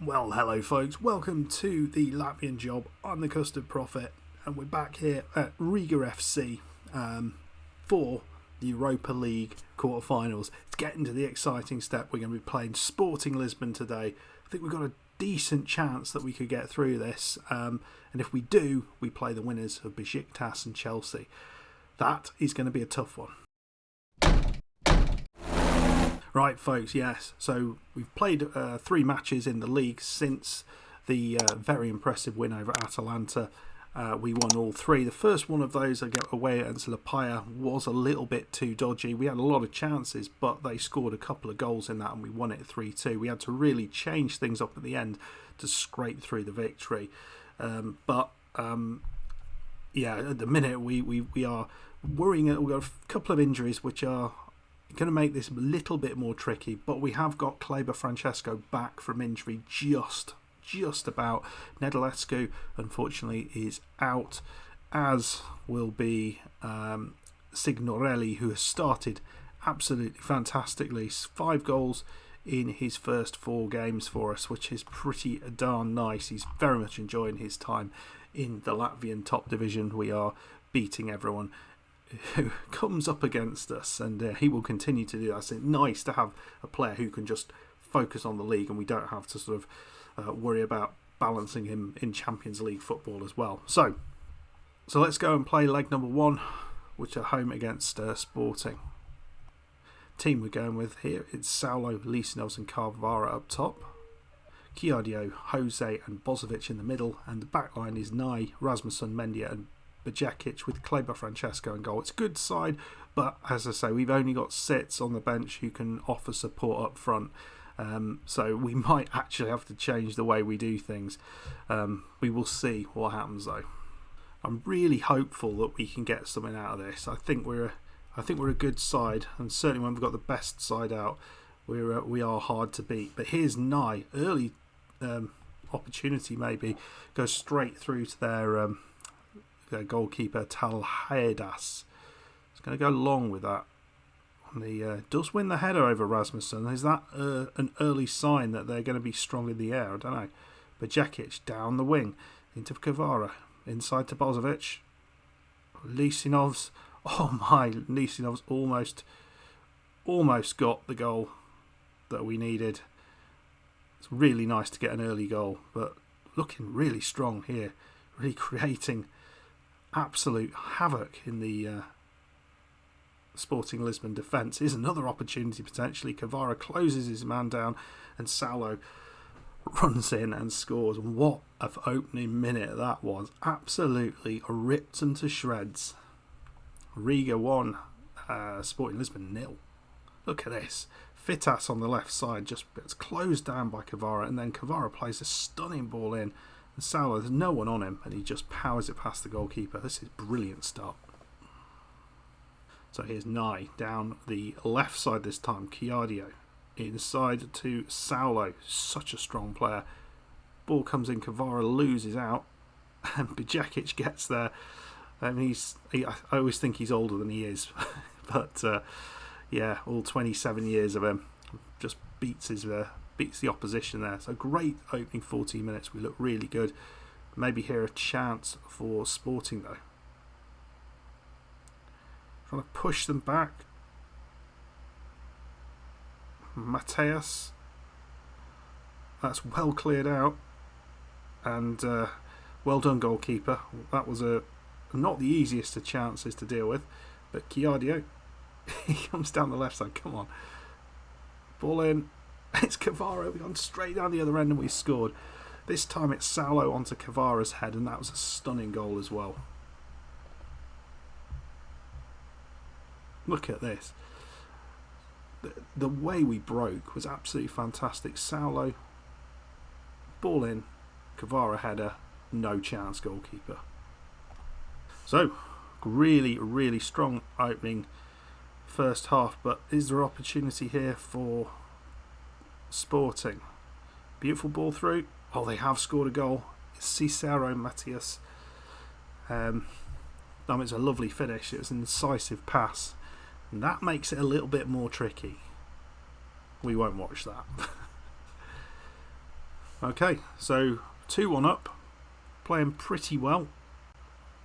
Well, hello folks, welcome to the Latvian Job. I'm the Custard Prophet and we're back here at Riga FC for the Europa League quarterfinals. It's getting to the exciting step. We're going to be playing Sporting Lisbon today. I think we've got a decent chance that we could get through this, and if we do, we play the winners of Besiktas and Chelsea. That is going to be a tough one. Right, folks, yes. So we've played 3 matches in the league since the very impressive win over Atalanta. We won all 3. The first one of those away against Latvia was a little bit too dodgy. We had a lot of chances, but they scored a couple of goals in that and we won it 3-2. We had to really change things up at the end to scrape through the victory. At the minute we are worrying. We've got a couple of injuries which are going to make this a little bit more tricky, but we have got Kleber Francesco back from injury just about. Nedalescu unfortunately is out, as will be Signorelli, who has started absolutely fantastically. 5 goals in his first 4 games for us, which is pretty darn nice. He's very much enjoying his time in the Latvian top division. We are beating everyone who comes up against us, and he will continue to do that. So it's nice to have a player who can just focus on the league, and we don't have to sort of worry about balancing him in Champions League football as well. So let's go and play leg number 1, which are home against Sporting. Team we're going with here, it's Saulo, Lisinov and Carvara up top, Kiadio, Jose and Bozovic in the middle, and the back line is Nye, Rasmussen, Mendia and Bajakic with Kleber Francesco in goal. It's a good side, but as I say, we've only got Sitz on the bench who can offer support up front. So we might actually have to change the way we do things. We will see what happens though. I'm really hopeful that we can get something out of this. I think we're a good side, and certainly when we've got the best side out, we are hard to beat. But here's Nye, early opportunity maybe, goes straight through to their goalkeeper Talhedas. It's going to go long with that. Does win the header over Rasmussen. Is that an early sign that they're going to be strong in the air? I don't know. Bajakic down the wing into Kvara, inside to Bozovic. Lisinov's, Lisinov's almost got the goal that we needed. It's really nice to get an early goal, but looking really strong here, really creating absolute havoc in the Sporting Lisbon defence. Is another opportunity potentially. Kvara closes his man down and Saulo runs in and scores. What an opening minute that was. Absolutely ripped them to shreds. Riga 1, Sporting Lisbon 0. Look at this. Fitas on the left side just gets closed down by Kvara, and then Kvara plays a stunning ball in. And Saulo, there's no one on him, and he just powers it past the goalkeeper. This is brilliant start. So here's Nye down the left side this time. Kiadio inside to Saulo. Such a strong player. Ball comes in, Kvara loses out, and Bajakic gets there. And I always think he's older than he is, but all 27 years of him just beats the opposition there. So great opening 14 minutes. We look really good. Maybe here a chance for Sporting though. Trying to push them back. Mateus. That's well cleared out. And well done, goalkeeper. That was not the easiest of chances to deal with. But Kiadio, he comes down the left side. Come on. Ball in. It's Kvara. We've gone straight down the other end and we scored. This time it's Saulo onto Kvara's head, and that was a stunning goal as well. Look at this. The way we broke was absolutely fantastic. Saulo, ball in, Kvara header, no chance, goalkeeper. So, really, really strong opening first half, but is there opportunity here for Sporting? Beautiful ball through. Oh, they have scored a goal. It's Cicero Matias. It's a lovely finish. It was an incisive pass. And that makes it a little bit more tricky. We won't watch that. Okay, so 2-1 up, playing pretty well.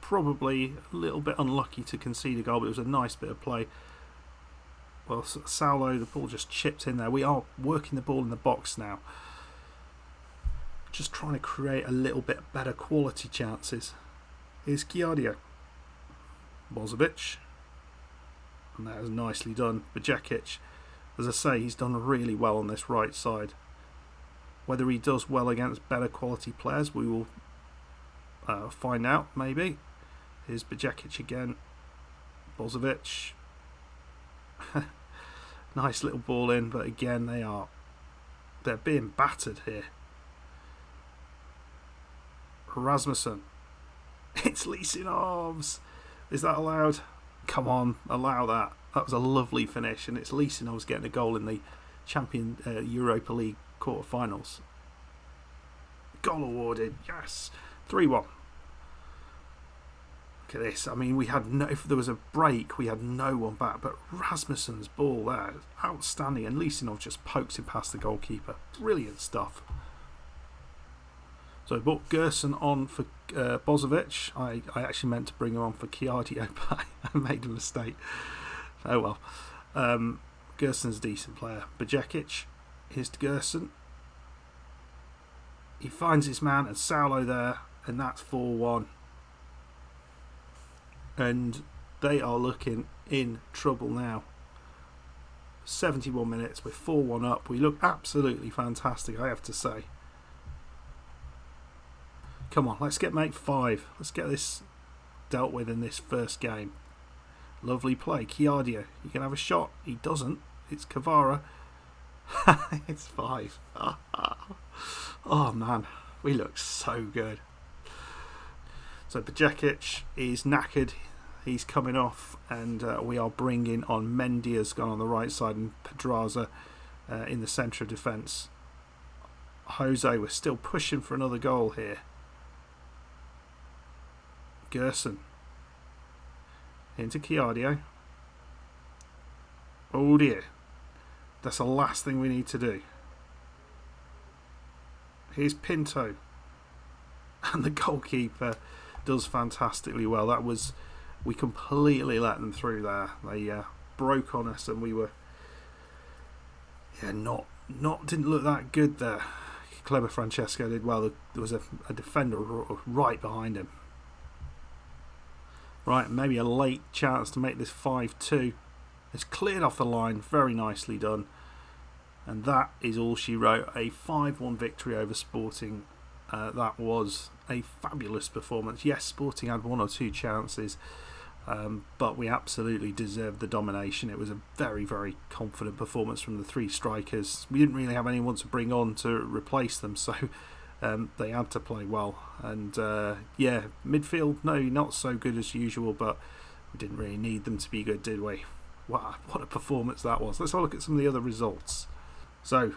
Probably a little bit unlucky to concede a goal, but it was a nice bit of play. Well, Saulo, the ball just chipped in there. We are working the ball in the box now. Just trying to create a little bit better quality chances. Here's Kiardia. Bozovic. And that is nicely done. Bajekic, as I say, he's done really well on this right side. Whether he does well against better quality players, we will find out, maybe. Here's Bajekic again. Bozovic. Nice little ball in, but again, they're being battered here. Rasmussen. It's Lissinovs. Is that allowed? Come on, allow that. That was a lovely finish, and it's Lissinovs getting a goal in the Champion Europa League quarterfinals. Goal awarded, yes. 3-1. Look at this. I mean, if there was a break, we had no one back, but Rasmussen's ball there is outstanding, and Lisinov just pokes it past the goalkeeper. Brilliant stuff. So I brought Gerson on for Bozovic. I actually meant to bring him on for Kiardio, but I made a mistake. Oh well. Gerson's a decent player. Bajekic. Here's to Gerson. He finds his man and Saulo there, and that's 4-1. And they are looking in trouble now. 71 minutes, we're 4-1 up. We look absolutely fantastic, I have to say. Come on, let's make 5. Let's get this dealt with in this first game. Lovely play. Kiardia, you can have a shot. He doesn't. It's Kavara. It's 5. Oh man, we look so good. So Bajekic is knackered. He's coming off, and we are bringing on Mendia's gone on the right side, and Pedraza in the centre of defence. Jose, we're still pushing for another goal here. Gerson into Kiardio. Oh dear, that's the last thing we need to do. Here's Pinto, and the goalkeeper does fantastically well. We completely let them through there. They broke on us, and we were didn't look that good there. Kleber Francesco did well. There was a defender right behind him. Right, maybe a late chance to make this 5-2. It's cleared off the line, very nicely done. And that is all she wrote. A 5-1 victory over Sporting. That was a fabulous performance. Yes, Sporting had 1 or 2 chances, but we absolutely deserved the domination. It was a very, very confident performance from the 3 strikers. We didn't really have anyone to bring on to replace them, so they had to play well. And midfield, no, not so good as usual, but we didn't really need them to be good, did we? Wow, what a performance that was. Let's have a look at some of the other results. So,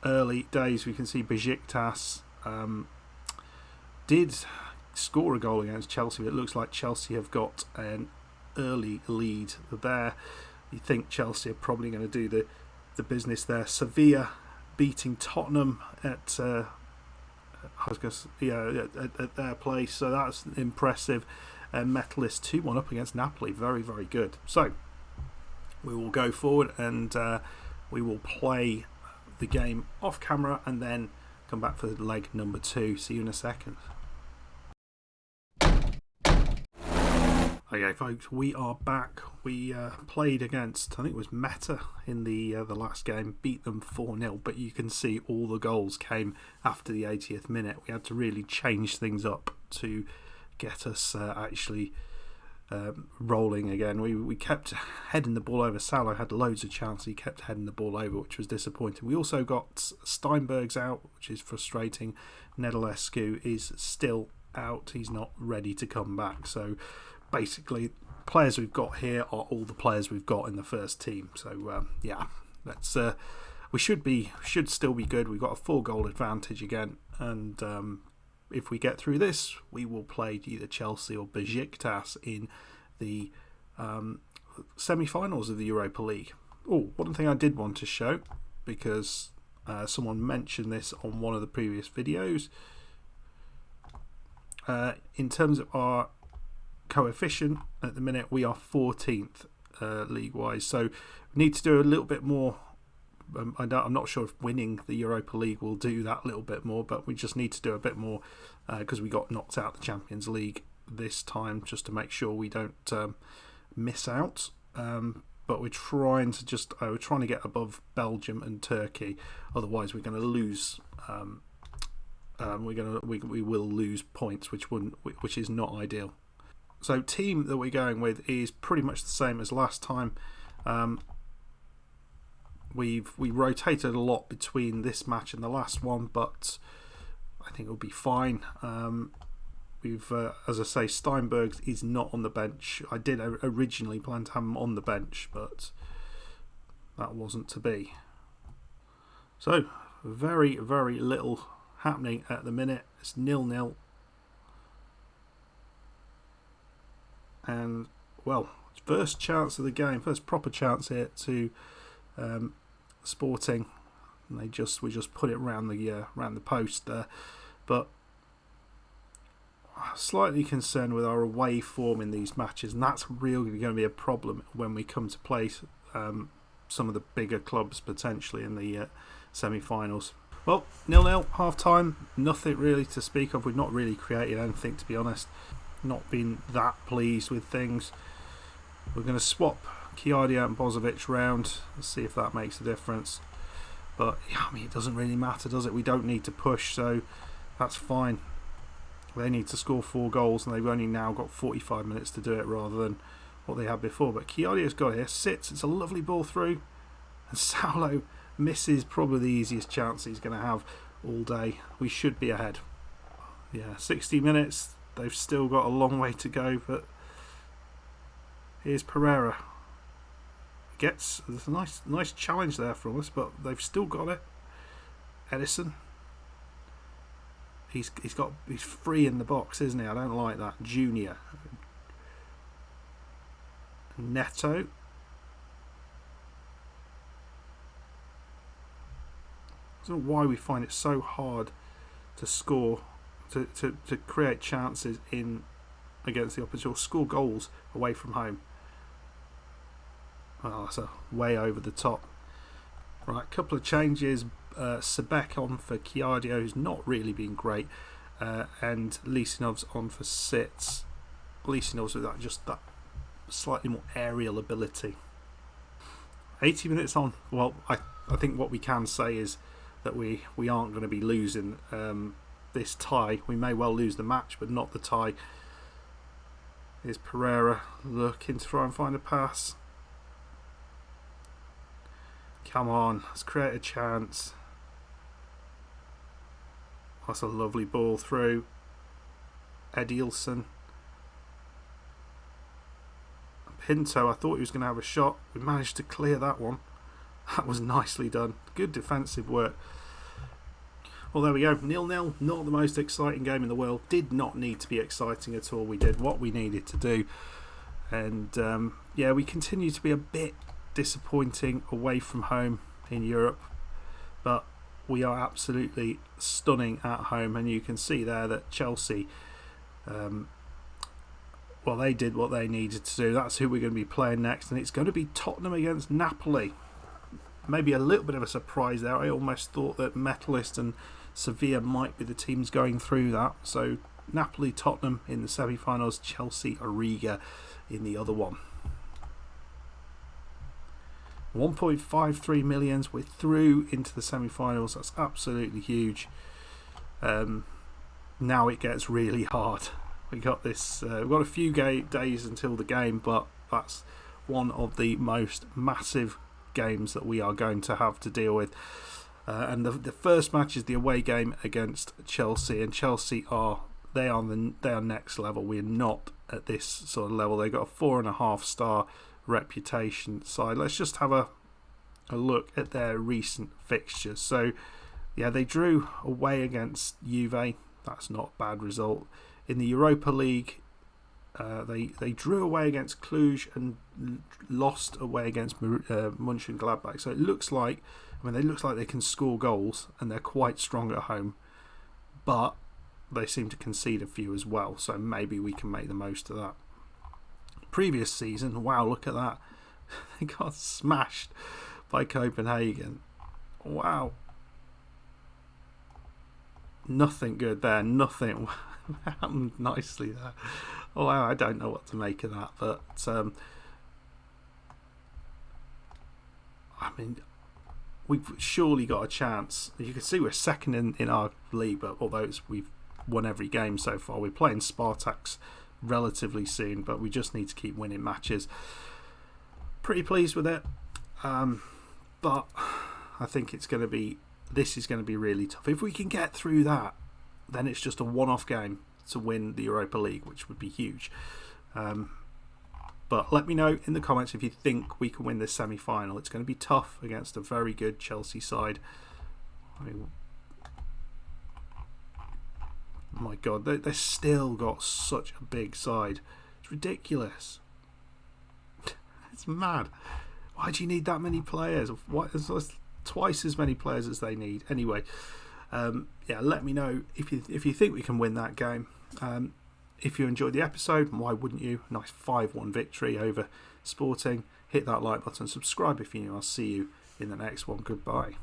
early days, we can see Besiktas did score a goal against Chelsea, but it looks like Chelsea have got an early lead there. You think Chelsea are probably going to do the business there. Sevilla beating Tottenham at their place, so that's impressive. Metalist 2-1 up against Napoli, very, very good. So we will go forward, and we will play the game off camera and then come back for leg number 2. See you in a second. Okay, folks, we are back. We played against, I think it was Meta in the last game, beat them 4-0, but you can see all the goals came after the 80th minute. We had to really change things up to get us actually rolling again. We kept heading the ball over. Salah had loads of chances. He kept heading the ball over, which was disappointing. We also got Steinberg's out, which is frustrating. Nedalescu is still out. He's not ready to come back. So basically, players we've got here are all the players we've got in the first team. So let's we should still be good. We've got a 4-goal advantage again, and if we get through this, we will play either Chelsea or Besiktas in the semi-finals of the Europa League. Oh, one thing I did want to show, because Someone mentioned this on one of the previous videos. In terms of our coefficient, at the minute we are 14th league-wise, so we need to do a little bit more. I'm not sure if winning the Europa League will do that little bit more, but we just need to do a bit more because we got knocked out of the Champions League this time, just to make sure we don't miss out. But we're trying to get above Belgium and Turkey. Otherwise, we're going to lose. We will lose points, which is not ideal. So, team that we're going with is pretty much the same as last time. We rotated a lot between this match and the last one, but I think it'll be fine. As I say, Steinberg is not on the bench. I did originally plan to have him on the bench, but that wasn't to be. So, very, very little happening at the minute. It's 0-0. And, well, first chance of the game, first proper chance here to Sporting. And we just put it round the post there. But slightly concerned with our away form in these matches, and that's really going to be a problem when we come to play some of the bigger clubs potentially in the semi-finals. Well, 0-0, half-time, nothing really to speak of. We've not really created anything, to be honest. Not been that pleased with things. We're going to swap Chiardia and Bozovic round and see if that makes a difference. But, yeah, I mean, it doesn't really matter, does it? We don't need to push, so that's fine. They need to score 4 goals, and they've only now got 45 minutes to do it rather than what they had before. But Chiardia's got it here, sits, it's a lovely ball through, and Saulo misses probably the easiest chance he's going to have all day. We should be ahead. Yeah, 60 minutes, they've still got a long way to go, but here's Pereira. There's a nice challenge there from us, but they've still got it. Edison. He's free in the box, isn't he? I don't like that. Junior. Neto. I don't know why we find it so hard to score, to create chances in against the opposition, or score goals away from home. Oh, that's a way over the top. Right, a couple of changes. Sebek on for Chiardia, who's not really been great, and Lisinov's on for Sits. Lisinov's with that slightly more aerial ability. 80 minutes on. Well, I think what we can say is that we aren't going to be losing this tie. We may well lose the match, but not the tie. Here's Pereira looking to try and find a pass. Come on, let's create a chance. That's a lovely ball through. Edilson. Pinto, I thought he was going to have a shot. We managed to clear that one. That was nicely done. Good defensive work. Well, there we go. 0-0. Not the most exciting game in the world. Did not need to be exciting at all. We did what we needed to do. And, yeah, we continue to be a bit disappointing away from home in Europe, but we are absolutely stunning at home, and you can see there that Chelsea, well, they did what they needed to do. That's who we're going to be playing next, and it's going to be Tottenham against Napoli. Maybe a little bit of a surprise there. I almost thought that Metalist and Sevilla might be the teams going through that. So Napoli, Tottenham in the semi-finals, Chelsea, Riga in the other one. 1.53 million, we're through into the semi-finals. That's absolutely huge. Now it gets really hard. We got this. We've got a few days until the game, but that's one of the most massive games that we are going to have to deal with. And the first match is the away game against Chelsea, and Chelsea are next level. We're not at this sort of level. They've got a 4.5-star reputation side. Let's just have a look at their recent fixtures. So yeah, they drew away against Juve. That's not a bad result. In the Europa League, they drew away against Cluj and lost away against Mönchengladbach. So it looks like I mean, they look like they can score goals and they're quite strong at home, but they seem to concede a few as well, so maybe we can make the most of that. Previous season, wow, look at that. They got smashed by Copenhagen. Wow. Nothing good there. Nothing happened nicely there. Oh, wow, I don't know what to make of that, but I mean, we've surely got a chance. You can see we're second in our league, but although we've won every game so far, we're playing Spartaks relatively soon, but we just need to keep winning matches. Pretty pleased with it, but I think this is going to be really tough. If we can get through that, then it's just a one-off game to win the Europa League, which would be huge. But let me know in the comments if you think we can win this semi-final. It's going to be tough against a very good Chelsea side. I mean, my God, they've still got such a big side. It's ridiculous. It's mad. Why do you need that many players? It's twice as many players as they need. Anyway, yeah, let me know if you think we can win that game. If you enjoyed the episode, why wouldn't you? Nice 5-1 victory over Sporting. Hit that like button, subscribe if you're new. I'll see you in the next one. Goodbye.